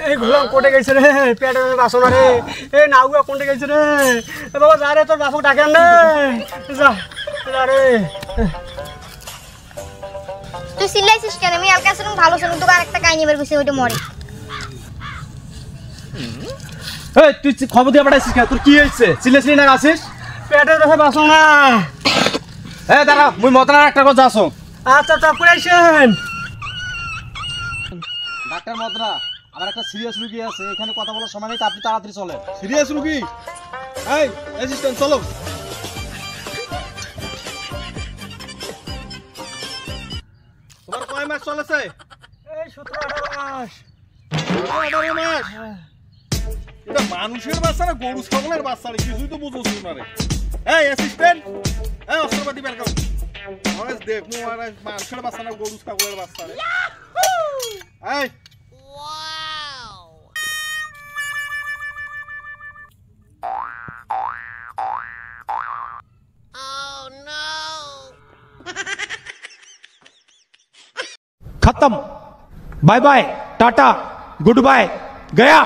এই গোলাম কোটে গেছে রে, পেটে বাসনা রে। এই নাউয়া কোটে গেছে রে। বাবা যা রে, তোর বাপু ডাকেন রে। যা রে। তুই চিল্লাইছিস কেন? আমি আর কাছে ভালো শুনুন, তোকে আরেকটা কাহিনী বের করছি, ওইটা মরে। এই তুই খবর দিয়ে পাঠাইছিস কেন? তোর কি হয়েছে? চিল্লাছিলি না আসিস? পেটের ব্যথা বাসনা। হ্যাঁ দাঁড়া, মুই মতনার একটা কথা আসো। আচ্ছা চপ করে আইসেন। ডাক্তার মতনা, আমার একটা সিরিয়াস রোগী আছে, এখানে কথা বলার সময় নেই, তো আপনি তাড়াতাড়ি চলেন। সিরিয়াস রুগী? এই অ্যাসিস্ট্যান্ট চলো। তোমার কয় মাস চলেছে? এই 17-18 মাস। 18 মাস? এটা মানুষের বাচ্চা না গরু ছাগলের বাচ্চা রে? কিছুই তো বুঝোস না রে। এই অ্যাসিস্ট্যান্ট, এই অস্ত্রপাতি বের করো। আরে দেখ মু আর মানুষের বাচ্চা না গরু ছাগলের বাচ্চা রে। এই खत्म, bye bye, tata, goodbye, गया।